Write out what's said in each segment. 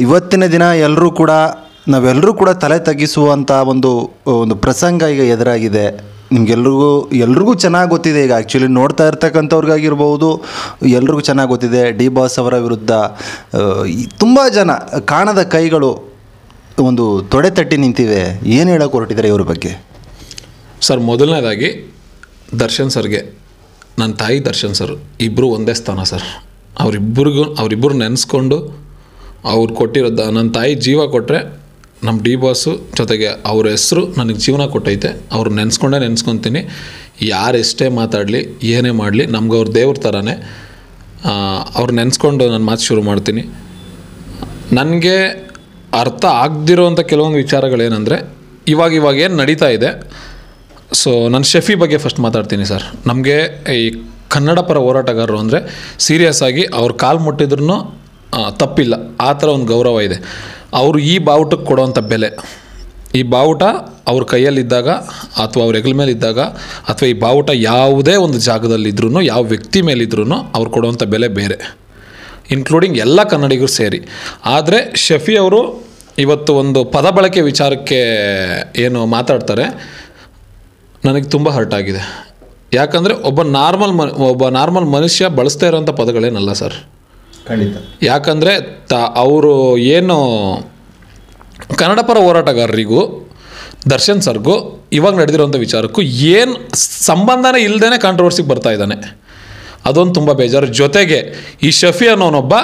ಇವತ್ತಿನ ದಿನ ನಾವೆಲ್ಲರೂ ಕೂಡ ತಲೆ ತಗ್ಗಿಸುವಂಥ ಒಂದು ಪ್ರಸಂಗ ಈಗ ಎದುರಾಗಿದೆ. ಎಲ್ರಿಗೂ ಚೆನ್ನಾಗಿ ಗೊತ್ತಿದೆ. ಈಗ ಆ್ಯಕ್ಚುಲಿ ನೋಡ್ತಾ ಇರ್ತಕ್ಕಂಥವ್ರಿಗಾಗಿರ್ಬೋದು, ಎಲ್ರಿಗೂ ಚೆನ್ನಾಗಿ ಗೊತ್ತಿದೆ ಡಿ ಬಾಸ್ ಅವರ ವಿರುದ್ಧ ತುಂಬ ಜನ ಕಾಣದ ಕೈಗಳು ಒಂದು ತೊಡೆ ತಟ್ಟಿ ನಿಂತಿವೆ. ಏನು ಹೇಳೋಕೆ ಹೊರಟಿದ್ದಾರೆ ಇವ್ರ ಬಗ್ಗೆ? ಸರ್, ಮೊದಲನೇದಾಗಿ ದರ್ಶನ್ ಸರ್ಗೆ, ನನ್ನ ತಾಯಿ ದರ್ಶನ್ ಸರ್ ಇಬ್ಬರು ಒಂದೇ ಸ್ಥಾನ ಸರ್. ಅವರಿಬ್ಬರು ನೆನೆಸ್ಕೊಂಡು ಅವ್ರು ಕೊಟ್ಟಿರೋದು, ನನ್ನ ತಾಯಿ ಜೀವ ಕೊಟ್ಟರೆ ನಮ್ಮ ಡಿ ಬಾಸು ಜೊತೆಗೆ ಅವ್ರ ಹೆಸರು ನನಗೆ ಜೀವನ ಕೊಟ್ಟೈತೆ. ಅವ್ರು ನೆನೆಸ್ಕೊತೀನಿ. ಯಾರು ಎಷ್ಟೇ ಮಾತಾಡಲಿ, ಏನೇ ಮಾಡಲಿ, ನಮ್ಗೆ ಅವ್ರ ದೇವ್ರ ಥರನೇ. ಅವ್ರು ನೆನೆಸ್ಕೊಂಡು ನಾನು ಮಾತು ಶುರು ಮಾಡ್ತೀನಿ. ನನಗೆ ಅರ್ಥ ಆಗದಿರೋವಂಥ ಕೆಲವೊಂದು ವಿಚಾರಗಳೇನೆಂದರೆ, ಇವಾಗ ಏನು ನಡೀತಾ ಇದೆ. ಸೊ ನಾನು ಶಫಿ ಬಗ್ಗೆ ಫಸ್ಟ್ ಮಾತಾಡ್ತೀನಿ ಸರ್. ನಮಗೆ ಈ ಕನ್ನಡ ಪರ ಹೋರಾಟಗಾರರು ಅಂದರೆ ಸೀರಿಯಸ್ ಆಗಿ ಅವ್ರ ಕಾಲು ಮುಟ್ಟಿದ್ರೂ ತಪ್ಪಿಲ್ಲ, ಆ ಥರ ಒಂದು ಗೌರವ ಇದೆ. ಅವರು ಈ ಬಾವುಟಕ್ಕೆ ಕೊಡುವಂಥ ಬೆಲೆ, ಈ ಬಾವುಟ ಅವ್ರ ಕೈಯಲ್ಲಿದ್ದಾಗ ಅಥವಾ ಅವ್ರ ಹೆಗಲ ಮೇಲಿದ್ದಾಗ ಅಥವಾ ಈ ಬಾವುಟ ಯಾವುದೇ ಒಂದು ಜಾಗದಲ್ಲಿದ್ರೂ, ಯಾವ ವ್ಯಕ್ತಿ ಮೇಲಿದ್ರೂ ಅವ್ರು ಕೊಡುವಂಥ ಬೆಲೆ ಬೇರೆ, ಇನ್ಕ್ಲೂಡಿಂಗ್ ಎಲ್ಲ ಕನ್ನಡಿಗರು ಸೇರಿ. ಆದರೆ ಶಫಿ ಅವರು ಇವತ್ತು ಒಂದು ಪದ ಬಳಕೆ ವಿಚಾರಕ್ಕೆ ಏನು ಮಾತಾಡ್ತಾರೆ, ನನಗೆ ತುಂಬ ಹರ್ಟ್ ಆಗಿದೆ. ಯಾಕಂದರೆ ಒಬ್ಬ ನಾರ್ಮಲ್ ಮನುಷ್ಯ ಬಳಸ್ತಾ ಇರೋಂಥ ಪದಗಳೇನಲ್ಲ ಸರ್, ಖಂಡಿತ. ಯಾಕಂದರೆ ಅವರು ಏನು ಕನ್ನಡ ಪರ ಹೋರಾಟಗಾರರಿಗೂ ದರ್ಶನ್ ಸರ್ಗೂ ಇವಾಗ ನಡೆದಿರೋಂಥ ವಿಚಾರಕ್ಕೂ ಏನು ಸಂಬಂಧನೇ ಇಲ್ಲದೇ ಕಾಂಟ್ರವರ್ಸಿಗೆ ಬರ್ತಾ ಇದ್ದಾನೆ. ಅದೊಂದು ತುಂಬ ಬೇಜಾರು. ಜೊತೆಗೆ ಈ ಶಫಿ ಅನ್ನೋನೊಬ್ಬ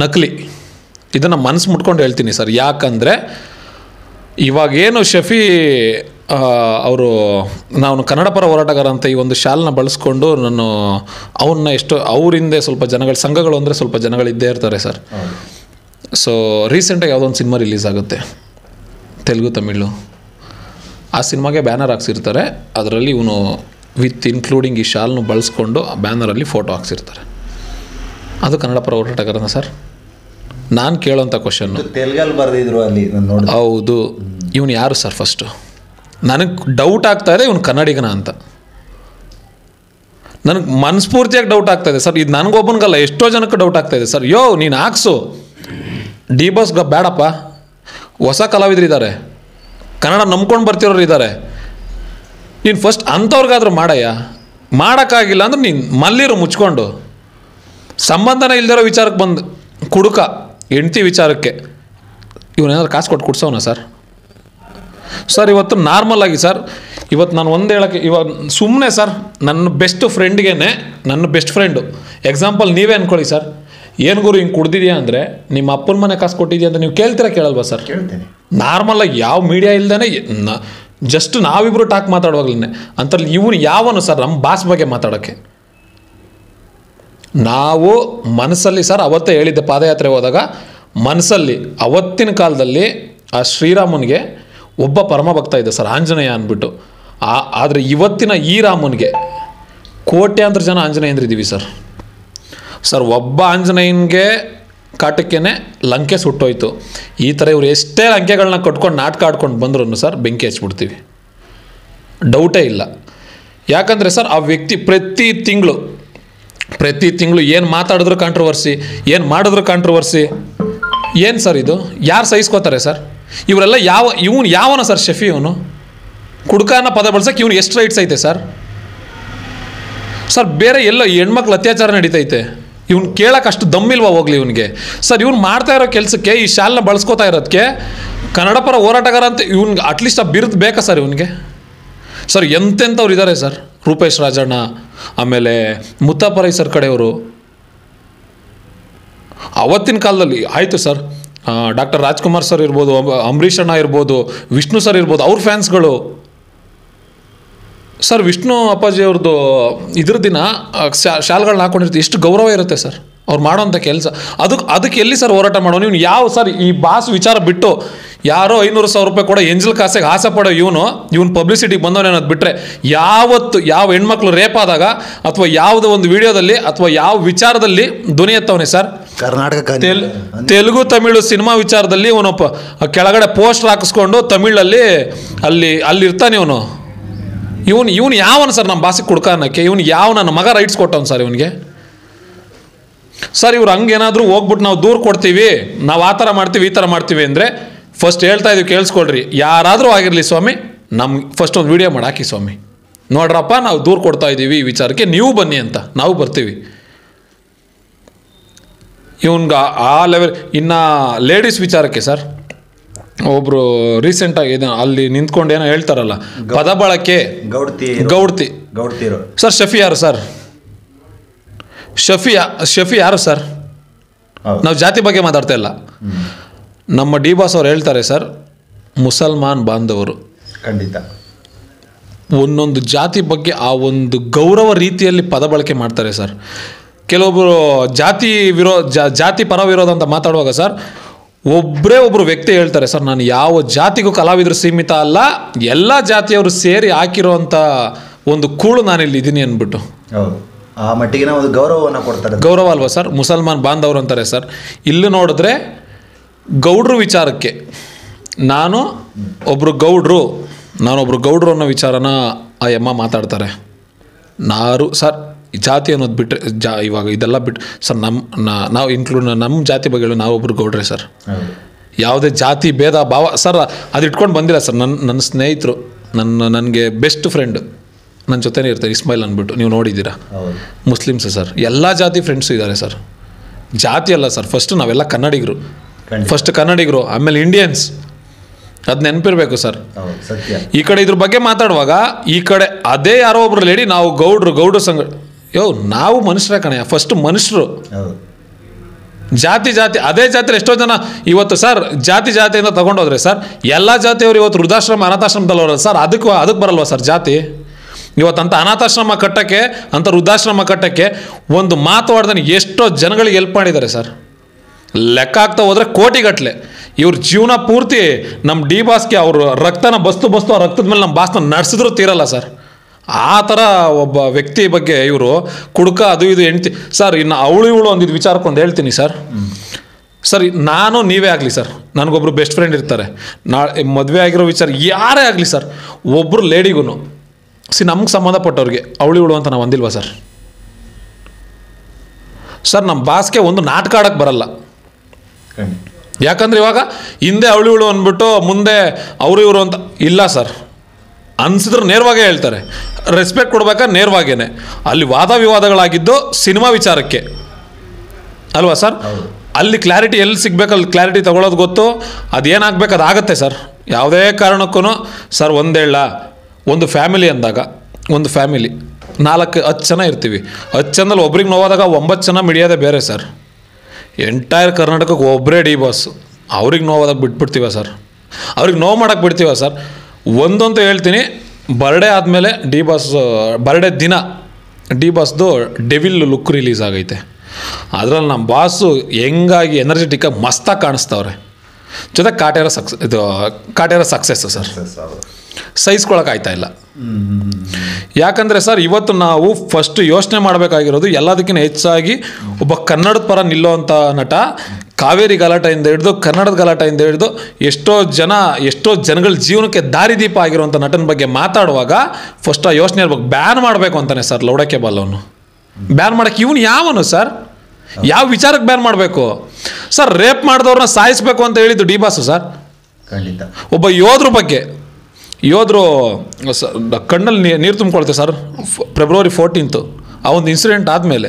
ನಕಲಿ. ಇದನ್ನು ಮನಸ್ಸು ಮುಟ್ಕೊಂಡು ಹೇಳ್ತೀನಿ ಸರ್. ಯಾಕಂದರೆ ಇವಾಗೇನು ಶಫಿ ಅವರು ನಾನು ಕನ್ನಡ ಪರ ಹೋರಾಟಗಾರ ಅಂತ ಈ ಒಂದು ಶಾಲನ್ನ ಬಳಸ್ಕೊಂಡು ನಾನು ಅವನ್ನ ಅವರಿಂದ ಸ್ವಲ್ಪ ಸಂಘಗಳು ಅಂದರೆ ಸ್ವಲ್ಪ ಜನಗಳಿದ್ದೇ ಇರ್ತಾರೆ ಸರ್. ಸೊ ರೀಸೆಂಟಾಗಿ ಯಾವುದೋ ಒಂದು ಸಿನಿಮಾ ರಿಲೀಸ್ ಆಗುತ್ತೆ, ತೆಲುಗು ತಮಿಳು. ಆ ಸಿನಿಮಾಗೆ ಬ್ಯಾನರ್ ಹಾಕ್ಸಿರ್ತಾರೆ. ಅದರಲ್ಲಿ ಇವನು ವಿತ್ ಇನ್ಕ್ಲೂಡಿಂಗ್ ಈ ಶಾಲ್ನ ಬಳಸ್ಕೊಂಡು ಆ ಬ್ಯಾನರಲ್ಲಿ ಫೋಟೋ ಹಾಕ್ಸಿರ್ತಾರೆ. ಅದು ಕನ್ನಡ ಪರ ಹೋರಾಟಗಾರನ ಸರ್? ನಾನು ಕೇಳೋಂಥ ಕ್ವಶನ್ನು, ತೆಲುಗಲ್ಲಿ ಬರೆದಿದ್ರು ಅಲ್ಲಿ. ಹೌದು, ಇವನು ಯಾರು ಸರ್? ಫಸ್ಟು ನನಗೆ ಡೌಟ್ ಆಗ್ತಾಯಿದೆ ಇವನು ಕನ್ನಡಿಗನ ಅಂತ. ನನಗೆ ಮನಸ್ಫೂರ್ತಿಯಾಗಿ ಡೌಟ್ ಆಗ್ತಾಯಿದೆ ಸರ್. ಇದು ನನಗೊಬ್ಬನಿಗಲ್ಲ, ಎಷ್ಟೋ ಜನಕ್ಕೆ ಡೌಟ್ ಆಗ್ತಾಯಿದೆ ಸರ್. ನೀನು ಹಾಕ್ಸು, ಡಿ ಬಾಸ್ಗೆ ಬೇಡಪ್ಪ. ಹೊಸ ಕಲಾವಿದರಿದ್ದಾರೆ, ಕನ್ನಡ ನಂಬ್ಕೊಂಡು ಬರ್ತಿರೋರು ಇದ್ದಾರೆ. ನೀನು ಫಸ್ಟ್ ಅಂಥವ್ರಿಗಾದ್ರೂ ಮಾಡಯ್ಯ. ಮಾಡೋಕ್ಕಾಗಿಲ್ಲ ಅಂದ್ರೆ ನೀನು ಮಲ್ಲಿರು ಮುಚ್ಕೊಂಡು, ಸಂಬಂಧನೇ ಇಲ್ದಿರೋ ವಿಚಾರಕ್ಕೆ ಬಂದು ಕುಡುಕ ಹೆಂಡ್ತಿ ವಿಚಾರಕ್ಕೆ ಇವನೇನಾದ್ರು ಕಾಸು ಕೊಟ್ಟು ಕುಡ್ಸೋಣ ಸರ್? ಇವತ್ತು ನಾರ್ಮಲ್ ಆಗಿ ಸರ್, ಇವತ್ತು ನಾನು ಒಂದು ಹೇಳೋಕ್ಕೆ, ಇವಾಗ ಸುಮ್ಮನೆ ಸರ್, ನನ್ನ ಬೆಸ್ಟ್ ಫ್ರೆಂಡು ಎಕ್ಸಾಂಪಲ್ ನೀವೇ ಅಂದ್ಕೊಳ್ಳಿ ಸರ್. ಏನು ಗುರು ಹಿಂಗೆ ಕುಡ್ದಿದ್ಯಾ ಅಂದರೆ, ನಿಮ್ಮ ಅಪ್ಪನ ಮನೆ ಕಾಸು ಕೊಟ್ಟಿದ್ಯಾ ಅಂತ ನೀವು ಕೇಳಲ್ವಾ ಸರ್? ಕೇಳ್ತೇನೆ. ನಾರ್ಮಲಾಗಿ ಯಾವ ಮೀಡಿಯಾ ಇಲ್ದೇ ಜಸ್ಟ್ ನಾವಿಬ್ಬರು ಟಾಕ್ ಮಾತಾಡುವಾಗಲೇ ಅಂತಲ್ಲಿ ಇವನು ಯಾವನು ಸರ್ ನಮ್ಮ ಬಾಸ್ ಬಗ್ಗೆ ಮಾತಾಡೋಕ್ಕೆ? ನಾವು ಮನಸ್ಸಲ್ಲಿ ಸರ್ ಅವತ್ತೇ ಹೇಳಿದ್ದೆ, ಪಾದಯಾತ್ರೆ ಹೋದಾಗ ಮನಸ್ಸಲ್ಲಿ ಅವತ್ತಿನ ಕಾಲದಲ್ಲಿ ಆ ಶ್ರೀರಾಮನಿಗೆ ಒಬ್ಬ ಪರಮ ಭಕ್ತ ಇದೆ ಸರ್, ಆಂಜನೇಯ ಅಂದ್ಬಿಟ್ಟು. ಆದರೆ ಇವತ್ತಿನ ಈ ರಾಮನಿಗೆ ಕೋಟ್ಯಾಂತರ ಜನ ಆಂಜನೇಯಂದ್ರಿದ್ದೀವಿ ಸರ್. ಒಬ್ಬ ಆಂಜನೇಯನಿಗೆ ಕಾಟಕ್ಕೇನೆ ಲಂಕೆ ಸುಟ್ಟೋಯ್ತು. ಈ ಥರ ಇವರು ಎಷ್ಟೇ ಲಂಕೆಗಳನ್ನ ಕಟ್ಕೊಂಡು ನಾಟಕ ಆಡ್ಕೊಂಡು ಬಂದ್ರು ಸರ್, ಬೆಂಕಿ ಹಚ್ಬಿಡ್ತೀವಿ, ಡೌಟೇ ಇಲ್ಲ. ಯಾಕಂದರೆ ಸರ್ ಆ ವ್ಯಕ್ತಿ ಪ್ರತಿ ತಿಂಗಳು ಏನು ಮಾತಾಡಿದ್ರು ಕಾಂಟ್ರವರ್ಸಿ, ಏನು ಮಾಡಿದ್ರು ಕಾಂಟ್ರವರ್ಸಿ. ಏನು ಸರ್ ಇದು? ಯಾರು ಸಹಿಸ್ಕೋತಾರೆ ಸರ್? ಇವರೆಲ್ಲ ಇವನು ಯಾವನ ಸರ್ ಶಫಿ? ಇವನು ಕುಡ್ಕಾನ ಪದ ಬಳಸೋಕ್ಕೆ ಇವನು ಎಷ್ಟು ರೈಟ್ಸ್ ಐತೆ ಸರ್? ಬೇರೆ ಎಲ್ಲೋ ಹೆಣ್ಮಕ್ಳು ಅತ್ಯಾಚಾರ ನಡೀತೈತೆ, ಇವ್ನು ಕೇಳೋಕೆ ಅಷ್ಟು ದಮ್ಮಿಲ್ವಾ ಹೋಗ್ಲಿ ಇವನಿಗೆ ಸರ್? ಇವ್ನು ಮಾಡ್ತಾ ಇರೋ ಕೆಲಸಕ್ಕೆ, ಈ ಶಾಲನ್ನ ಬಳಸ್ಕೋತಾ ಇರೋದಕ್ಕೆ ಕನ್ನಡ ಪರ ಹೋರಾಟಗಾರ ಅಂತ ಇವ್ನಿಗೆ ಅಟ್ಲೀಸ್ಟ್ ಆ ಬಿರುದು ಬೇಕಾ ಸರ್ ಇವನಿಗೆ? ಸರ್ ಎಂತೆಂಥವ್ರು ಇದ್ದಾರೆ ಸರ್, ರೂಪೇಶ್ ರಾಜಣ್ಣ, ಆಮೇಲೆ ಮುತ್ತಪ್ಪರೈ ಸರ್ ಕಡೆಯವರು. ಅವತ್ತಿನ ಕಾಲದಲ್ಲಿ ಆಯಿತು ಸರ್, ಡಾಕ್ಟರ್ ರಾಜ್ಕುಮಾರ್ ಸರ್ ಇರ್ಬೋದು, ಅಂಬರೀಷ್ ಅಣ್ಣ ಇರ್ಬೋದು, ವಿಷ್ಣು ಸರ್ ಇರ್ಬೋದು, ಅವ್ರ ಫ್ಯಾನ್ಸ್ಗಳು ಸರ್. ವಿಷ್ಣು ಅಪ್ಪಾಜಿ ಅವ್ರದ್ದು ಇದ್ರ ದಿನ ಶಾಲ್ಗಳನ್ನ ಹಾಕೊಂಡಿರ್ತೀವಿ, ಎಷ್ಟು ಗೌರವ ಇರುತ್ತೆ ಸರ್ ಅವ್ರು ಮಾಡೋಂಥ ಕೆಲಸ. ಅದಕ್ಕೆ ಎಲ್ಲಿ ಸರ್ ಹೋರಾಟ ಮಾಡೋನು ಇವನು? ಯಾವ ಸರ್ ಈ ಬಾಸ್ ವಿಚಾರ ಬಿಟ್ಟು ಯಾರೋ 500,000 ರೂಪಾಯಿ ಕೂಡ ಎಂಜಲ್ ಕಾಸಿಗೆ ಆಸೆ ಪಡೋ ಇವನು ಪಬ್ಲಿಸಿಟಿಗೆ ಬಂದವನೇನೋದು ಬಿಟ್ಟರೆ, ಯಾವ ಹೆಣ್ಮಕ್ಳು ರೇಪ್ ಆದಾಗ ಅಥವಾ ಯಾವುದೋ ಒಂದು ವಿಡಿಯೋದಲ್ಲಿ ಅಥವಾ ಯಾವ ವಿಚಾರದಲ್ಲಿ ಧ್ವನಿ ಎತ್ತವನೇ ಸರ್? ಕರ್ನಾಟಕ ತೆಲುಗು ತಮಿಳು ಸಿನಿಮಾ ವಿಚಾರದಲ್ಲಿ ಇವನೊಬ್ಬ ಕೆಳಗಡೆ ಪೋಸ್ಟರ್ ಹಾಕಿಸ್ಕೊಂಡು ತಮಿಳಲ್ಲಿ ಅಲ್ಲಿ ಇರ್ತಾನೆ ಇವನು. ಇವನು ಯಾವನು ಸರ್ ನಮ್ಮ ಭಾಷೆಗೆ ಕುಡ್ಕ ಅನ್ನೋಕ್ಕೆ? ಇವನು ಯಾವ ನನ್ನ ಮಗ ರೈಟ್ಸ್ ಕೊಟ್ಟವನು ಸರ್ ಇವನಿಗೆ? ಸರ್ ಇವ್ರು ಹಂಗೇನಾದರೂ ಹೋಗ್ಬಿಟ್ಟು ನಾವು ದೂರ ಕೊಡ್ತೀವಿ, ನಾವು ಆ ಥರ ಮಾಡ್ತೀವಿ ಈ ಥರ ಮಾಡ್ತೀವಿ ಅಂದರೆ ಫಸ್ಟ್ ಹೇಳ್ತಾ ಇದೀವಿ ಕೇಳಿಸ್ಕೊಳ್ರಿ, ಯಾರಾದರೂ ಆಗಿರಲಿ ಸ್ವಾಮಿ, ನಮ್ಗೆ ಫಸ್ಟ್ ಒಂದು ವಿಡಿಯೋ ಮಾಡಿ ಹಾಕಿ ಸ್ವಾಮಿ, ನೋಡ್ರಪ್ಪ ನಾವು ದೂರ ಕೊಡ್ತಾ ಇದ್ದೀವಿ ಈ ವಿಚಾರಕ್ಕೆ, ನೀವು ಬನ್ನಿ ಅಂತ, ನಾವು ಬರ್ತೀವಿ. ಇವನ್ಗೆ ಆ ಲೆವೆಲ್. ಇನ್ನು ಲೇಡೀಸ್ ವಿಚಾರಕ್ಕೆ ಸರ್, ಒಬ್ಬರು ರೀಸೆಂಟಾಗಿ ಅಲ್ಲಿ ನಿಂತ್ಕೊಂಡು ಏನೋ ಹೇಳ್ತಾರಲ್ಲ, ಪದ ಬಳಕೆ ಗೌಡ್ತಿ ಸರ್. ಶಫಿ ಯಾರು ಸರ್? ಶಫಿ ಯಾರು ಸರ್? ನಾವು ಜಾತಿ ಬಗ್ಗೆ ಮಾತಾಡ್ತಾ ಇಲ್ಲ. ನಮ್ಮ ಡಿ ಬಾಸ್ ಅವ್ರು ಹೇಳ್ತಾರೆ ಸರ್, ಮುಸಲ್ಮಾನ್ ಬಾಂಧವರು ಖಂಡಿತ ಒಂದೊಂದು ಜಾತಿ ಬಗ್ಗೆ ಆ ಒಂದು ಗೌರವ ರೀತಿಯಲ್ಲಿ ಪದ ಬಳಕೆ ಮಾಡ್ತಾರೆ ಸರ್. ಕೆಲವೊಬ್ಬರು ಜಾತಿ ಪರ ವಿರೋಧ ಅಂತ ಮಾತಾಡುವಾಗ ಸರ್, ಒಬ್ಬರು ವ್ಯಕ್ತಿ ಹೇಳ್ತಾರೆ ಸರ್, ನಾನು ಯಾವ ಜಾತಿಗೂ ಕಲಾವಿದರು ಸೀಮಿತ ಅಲ್ಲ, ಎಲ್ಲ ಜಾತಿಯವರು ಸೇರಿ ಹಾಕಿರೋಂಥ ಒಂದು ಕೂಳು ನಾನಿಲ್ಲಿ ಇದ್ದೀನಿ ಅಂದ್ಬಿಟ್ಟು. ಆ ಮಟ್ಟಿಗಿನ ಒಂದು ಗೌರವವನ್ನು ಕೊಡ್ತಾರೆ. ಗೌರವ ಅಲ್ವಾ ಸರ್? ಮುಸಲ್ಮಾನ್ ಬಾಂಧವರು ಅಂತಾರೆ ಸರ್. ಇಲ್ಲಿ ನೋಡಿದ್ರೆ ಗೌಡ್ರು ವಿಚಾರಕ್ಕೆ ನಾನೊಬ್ಬರು ಗೌಡ್ರು ಅನ್ನೋ ವಿಚಾರನ ಆ ಅಮ್ಮ ಮಾತಾಡ್ತಾರೆ. ಸರ್ ಜಾತಿ ಅನ್ನೋದು ಬಿಟ್ಟರೆ ಇವಾಗ ಇದೆಲ್ಲ ಬಿಟ್ಟು ಸರ್, ನಾವು ಇನ್ಕ್ಲೂಡ್ ನಮ್ಮ ಜಾತಿ ಬಗ್ಗೆ ನಾವೊಬ್ಬರು ಗೌಡ್ರೆ ಸರ್. ಯಾವುದೇ ಜಾತಿ ಭೇದ ಭಾವ ಸರ್ ಅದು ಇಟ್ಕೊಂಡು ಬಂದಿಲ್ಲ ಸರ್. ನನ್ನ ಸ್ನೇಹಿತರು, ನನಗೆ ಬೆಸ್ಟ್ ಫ್ರೆಂಡ್ ನನ್ನ ಜೊತೆನೇ ಇರ್ತಾರೆ, ಇಸ್ಮಾಯಿಲ್ ಅಂದ್ಬಿಟ್ಟು, ನೀವು ನೋಡಿದ್ದೀರಾ, ಮುಸ್ಲಿಮ್ಸ್ ಸರ್. ಎಲ್ಲ ಜಾತಿ ಫ್ರೆಂಡ್ಸು ಇದ್ದಾರೆ ಸರ್. ಜಾತಿ ಅಲ್ಲ ಸರ್, ಫಸ್ಟು ನಾವೆಲ್ಲ ಕನ್ನಡಿಗರು, ಆಮೇಲೆ ಇಂಡಿಯನ್ಸ್, ಅದು ನೆನಪಿರ್ಬೇಕು ಸರ್. ಈ ಕಡೆ ಇದ್ರ ಬಗ್ಗೆ ಮಾತಾಡುವಾಗ ಈ ಕಡೆ ಅದೇ ಯಾರೋ ಒಬ್ರು ಲೇಡಿ, ನಾವು ಗೌಡ್ರು ಸಂಘ, ನಾವು ಮನುಷ್ಯರೇ ಕಣೆ, ಫಸ್ಟ್ ಮನುಷ್ಯರು. ಜಾತಿ ಅದೇ ಜಾತಿಯಲ್ಲಿ ಎಷ್ಟೋ ಜನ ಇವತ್ತು ಸರ್ ಜಾತಿಯಿಂದ ತಗೊಂಡೋದ್ರೆ ಸರ್, ಎಲ್ಲ ಜಾತಿಯವರು ಇವತ್ತು ವೃದ್ಧಾಶ್ರಮ ಅನಾಥಾಶ್ರಮದಲ್ಲಿ ಅವರಲ್ಲ ಸರ್, ಅದಕ್ಕೆ ಬರಲ್ವಾ ಸರ್ ಜಾತಿ? ಇವತ್ತಂತ ಅನಾಥಾಶ್ರಮ ಕಟ್ಟಕ್ಕೆ, ಅಂತ ವೃದ್ಧಾಶ್ರಮ ಕಟ್ಟಕ್ಕೆ ಒಂದು ಮಾತಾಡ್ದಾನೆ ಎಷ್ಟೋ ಜನಗಳಿಗೆ ಹೆಲ್ಪ್ ಮಾಡಿದ್ದಾರೆ ಸರ್. ಲೆಕ್ಕ ಆಗ್ತಾ ಹೋದರೆ ಕೋಟಿಗಟ್ಟಲೆ. ಇವ್ರ ಜೀವನ ಪೂರ್ತಿ ನಮ್ಮ ಡಿ ಬಾಸ್ಗೆ ಅವರು ರಕ್ತನ ಬಸ್ತು ಆ ರಕ್ತದ ಮೇಲೆ ನಮ್ಮ ಬಾಸ್ನ ನಡೆಸಿದ್ರು ತೀರಲ್ಲ ಸರ್. ಆ ಥರ ಒಬ್ಬ ವ್ಯಕ್ತಿ ಬಗ್ಗೆ ಇವರು ಕುಡ್ಕ ಅದು ಇದು ಹೆಂಡ್ತಿ ಸರ್. ಇನ್ನು ಅವಳು ಒಂದಿದ್ದು ವಿಚಾರಕ್ಕೊಂದು ಹೇಳ್ತೀನಿ ಸರ್. ನೀವೇ ಆಗಲಿ ಸರ್, ನನಗೊಬ್ರು ಬೆಸ್ಟ್ ಫ್ರೆಂಡ್ ಇರ್ತಾರೆ, ನಾಳೆ ಮದುವೆ ಆಗಿರೋ ವಿಚಾರ ಯಾರೇ ಆಗಲಿ ಸರ್, ಒಬ್ಬರು ಲೇಡಿಗೂ ನಮ್ಗೆ ಸಂಬಂಧಪಟ್ಟವ್ರಿಗೆ ಅವಳು ಅಂತ ನಾವು ಅಂದಿಲ್ವಾ ಸರ್? ನಮ್ಮ ಬಾಸ್ಗೆ ಒಂದು ನಾಟಕ ಆಡೋಕ್ಕೆ ಬರಲ್ಲ. ಯಾಕಂದ್ರೆ ಇವಾಗ ಹಿಂದೆ ಅವಳು ಅಂದ್ಬಿಟ್ಟು ಮುಂದೆ ಇವರು ಅಂತ ಇಲ್ಲ ಸರ್. ಅನ್ಸಿದ್ರು ನೇರವಾಗೇ ಹೇಳ್ತಾರೆ, ರೆಸ್ಪೆಕ್ಟ್ ಕೊಡ್ಬೇಕಾದ್ರೆ ನೇರವಾಗೇನೆ. ಅಲ್ಲಿ ವಾದ ವಿವಾದಗಳಾಗಿದ್ದು ಸಿನಿಮಾ ವಿಚಾರಕ್ಕೆ ಅಲ್ವಾ ಸರ್? ಅಲ್ಲಿ ಕ್ಲಾರಿಟಿ ಎಲ್ಲಿ ಸಿಗ್ಬೇಕಲ್ಲಿ ಕ್ಲಾರಿಟಿ ತಗೊಳ್ಳೋದು ಗೊತ್ತು. ಅದೇನಾಗಬೇಕು ಅದಾಗತ್ತೆ ಸರ್. ಯಾವುದೇ ಕಾರಣಕ್ಕೂ ಸರ್ ಒಂದು ಫ್ಯಾಮಿಲಿ ಅಂದಾಗ, ಒಂದು ಫ್ಯಾಮಿಲಿ 4-10 ಜನ ಇರ್ತೀವಿ. 10 ಜನದಲ್ಲಿ ಒಬ್ರಿಗೆ ನೋವಾದಾಗ 9 ಜನ ಮಿಡಿಯೋದೇ ಬೇರೆ ಸರ್. ಎಂಟೈರ್ ಕರ್ನಾಟಕಕ್ಕೆ ಒಬ್ಬರೇ ಡಿ ಬಾಸ್. ಅವ್ರಿಗೆ ನೋವಾದಾಗ ಬಿಟ್ಬಿಡ್ತೀವ ಸರ್? ಅವ್ರಿಗೆ ನೋವು ಮಾಡೋಕ್ಕೆ ಬಿಡ್ತೀವ ಸರ್? ಒಂದಂತೂ ಹೇಳ್ತೀನಿ, ಬರ್ಡೇ ಆದಮೇಲೆ ಬರ್ಡೇ ದಿನ ಡಿ ಬಾಸ್ದು ಡೆವಿಲ್ ಲುಕ್ ರಿಲೀಸ್ ಆಗೈತೆ. ಅದರಲ್ಲಿ ನಮ್ಮ ಬಾಸು ಹೆಂಗಾಗಿ ಎನರ್ಜೆಟಿಕ್ಕಾಗಿ ಮಸ್ತಾಗಿ ಕಾಣಿಸ್ತವ್ರೆ. ಜೊತೆ ಕಾಟೇರ ಸಕ್ಸಸ್ಸು ಸರ್. ಸಹಿಸ್ಕೊಳಕ್ಕಾಯ್ತಾ ಇಲ್ಲ. ಯಾಕಂದರೆ ಸರ್ ಇವತ್ತು ನಾವು ಫಸ್ಟ್ ಯೋಚನೆ ಮಾಡಬೇಕಾಗಿರೋದು ಎಲ್ಲದಕ್ಕಿಂತ ಹೆಚ್ಚಾಗಿ ಒಬ್ಬ ಕನ್ನಡದ ಪರ ನಿಲ್ಲೋವಂಥ ನಟ, ಕಾವೇರಿ ಗಲಾಟೆಯಿಂದ ಹಿಡಿದು ಕನ್ನಡದ ಗಲಾಟೆಯಿಂದ ಹಿಡಿದು ಎಷ್ಟೋ ಜನಗಳ ಜೀವನಕ್ಕೆ ದಾರಿದೀಪ ಆಗಿರುವಂಥ ನಟನ ಬಗ್ಗೆ ಮಾತಾಡುವಾಗ ಫಸ್ಟ್ ಆ ಯೋಚನೆ ಇರ್ಬೇಕು. ಬ್ಯಾನ್ ಮಾಡಬೇಕು ಅಂತಾನೆ ಸರ್ ಲೌಡಕ್ಕೆ ಬಾಲವನು. ಬ್ಯಾನ್ ಮಾಡೋಕ್ಕೆ ಇವನು ಯಾವನು ಸರ್? ಯಾವ ವಿಚಾರಕ್ಕೆ ಬ್ಯಾನ್ ಮಾಡಬೇಕು ಸರ್? ರೇಪ್ ಮಾಡಿದವ್ರನ್ನ ಸಾಯಿಸಬೇಕು ಅಂತ ಹೇಳಿದ್ದು ಡಿ ಬಾಸು ಸರ್. ಖಂಡಿತ. ಒಬ್ಬ ಯೋಧರು ಕಣ್ಣಲ್ಲಿ ನೀರು ತುಂಬಿಕೊಳ್ತೆ ಸರ್. ಫೆಬ್ರವರಿ 14 ಆ ಒಂದು ಇನ್ಸಿಡೆಂಟ್ ಆದಮೇಲೆ